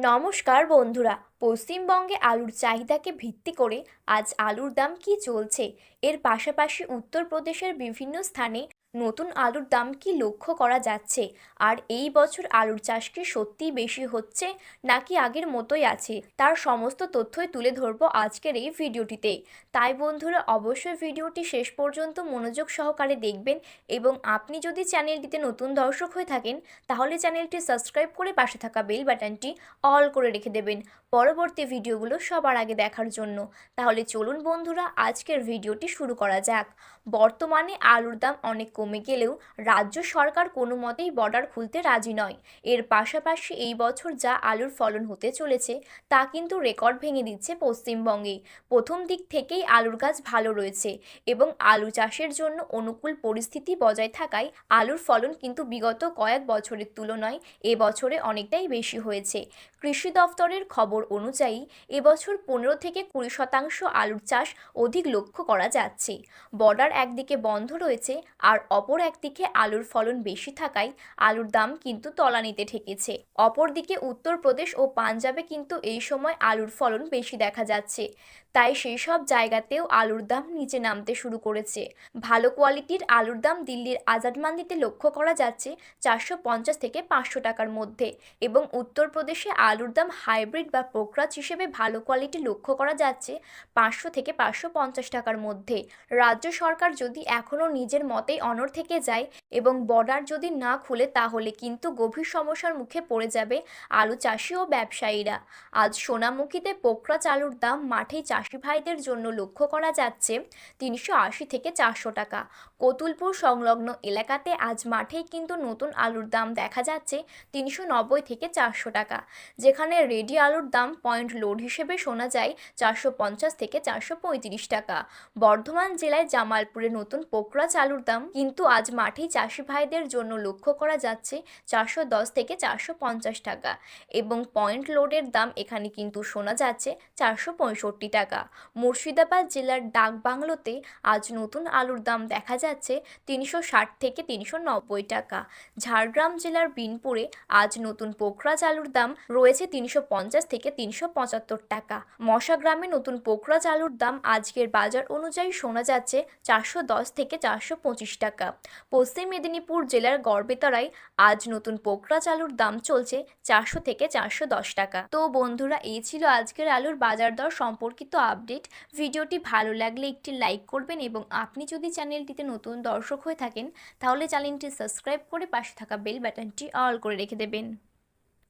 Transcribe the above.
নমস্কার বন্ধুরা। পশ্চিমবঙ্গে আলুর চাহিদাকে ভিত্তি করে আজ আলুর দাম কি চলছে, এর পাশাপাশি উত্তরপ্রদেশের বিভিন্ন স্থানে নতুন আলুর দাম কি লক্ষ্য করা যাচ্ছে, আর এই বছর আলুর চাষ কি সত্যিই বেশি হচ্ছে নাকি আগের মতোই আছে, তার সমস্ত তথ্যই তুলে ধরবো আজকের এই ভিডিওটিতে। তাই বন্ধুরা অবশ্যই ভিডিওটি শেষ পর্যন্ত মনোযোগ সহকারে দেখবেন, এবং আপনি যদি চ্যানেলটিতে নতুন দর্শক হয়ে থাকেন তাহলে চ্যানেলটি সাবস্ক্রাইব করে পাশে থাকা বেল বাটনটি অল করে রেখে দেবেন পরবর্তী ভিডিওগুলো সবার আগে দেখার জন্য। তাহলে চলুন বন্ধুরা আজকের ভিডিওটি শুরু করা যাক। বর্তমানে আলুর দাম অনেক কমে গেলেও রাজ্য সরকার কোনো মতেই বর্ডার খুলতে রাজি নয়। এর পাশাপাশি এই বছর যা আলুর ফলন হতে চলেছে তা কিন্তু রেকর্ড ভেঙে দিচ্ছে পশ্চিমবঙ্গে। প্রথম দিক থেকেই আলুর গাছ ভালো রয়েছে এবং আলু চাষের জন্য অনুকূল পরিস্থিতি বজায় থাকায় আলুর ফলন কিন্তু বিগত কয়েক বছরের তুলনায় এবছরে অনেকটাই বেশি হয়েছে। কৃষি দফতরের খবর অনুযায়ী এবছর 15 থেকে 20% আলুর চাষ অধিক লক্ষ্য করা যাচ্ছে। বর্ডার একদিকে বন্ধ রয়েছে আর অপর একদিকে আলুর ফলন বেশি থাকায় আলুর দাম কিন্তু তলানিতে ঠেকেছে। অপরদিকে উত্তরপ্রদেশ ও পাঞ্জাবে কিন্তু এই সময় আলুর ফলন বেশি দেখা যাচ্ছে, তাই সেই সব জায়গাতেও আলুর দাম নিচে নামতে শুরু করেছে। ভালো কোয়ালিটির আলুর দাম দিল্লির আজাদ মান্ডিতে লক্ষ্য করা যাচ্ছে 450 থেকে 500 টাকার মধ্যে, এবং উত্তরপ্রদেশে আলুর দাম হাইব্রিড বা পোকরাজ হিসেবে ভালো কোয়ালিটি লক্ষ্য করা যাচ্ছে 500 থেকে 550 টাকার মধ্যে। রাজ্য সরকার যদি এখনও নিজের মতেই অনড় থেকে যায় এবং বর্ডার যদি না খুলে তাহলে কিন্তু গভীর সমস্যার মুখে পড়ে যাবে আলু চাষি ও ব্যবসায়ীরা। আজ সোনামুখীতে পোকরাজ আলুর দাম মাঠেই চাষি ভাইদের জন্য লক্ষ্য করা যাচ্ছে 380 থেকে 400 টাকা। কতুলপুর সংলগ্ন এলাকাতে আজ মাঠেই কিন্তু নতুন আলুর দাম দেখা যাচ্ছে 390 থেকে 400 টাকা, যেখানে রেডি আলুর দাম পয়েন্ট লোড হিসেবে শোনা যায় 450 থেকে 435 টাকা। বর্ধমান জেলায় জামালপুরে নতুন পোকরাজ আলুর দাম কিন্তু আজ মাঠেই চাষি ভাইদের জন্য লক্ষ্য করা যাচ্ছে 410 থেকে 450 টাকা, এবং পয়েন্ট লোডের দাম এখানে কিন্তু শোনা যাচ্ছে 465 টাকা। মুর্শিদাবাদ জেলার ডাকবাংলোতে আজ নতুন আলুর দাম দেখা যাচ্ছে 360 থেকে 390 টাকা। ঝাড়গ্রাম জেলার বিনপুরে আজ নতুন পোকরাজ আলুর দাম রয়েছে 350 থেকে 375 টাকা। মশাগ্রামে নতুন পোকরাজ আলুর দাম আজকের বাজার অনুযায়ী শোনা যাচ্ছে 410 থেকে 425 টাকা। পশ্চিম মেদিনীপুর জেলার গড়বেতারায় আজ নতুন পোকরাজ আলুর দাম চলছে 400 থেকে 410 টাকা। তো বন্ধুরা, এই ছিল আজকের আলুর বাজার দর সম্পর্কিত আপডেট। ভিডিওটি ভালো লাগলে একটি লাইক করবেন, এবং আপনি যদি চ্যানেলটিতে নতুন দর্শক হয়ে থাকেন তাহলে চ্যানেলটি সাবস্ক্রাইব করে পাশে থাকা বেল বাটনটি অল করে রেখে দেবেন।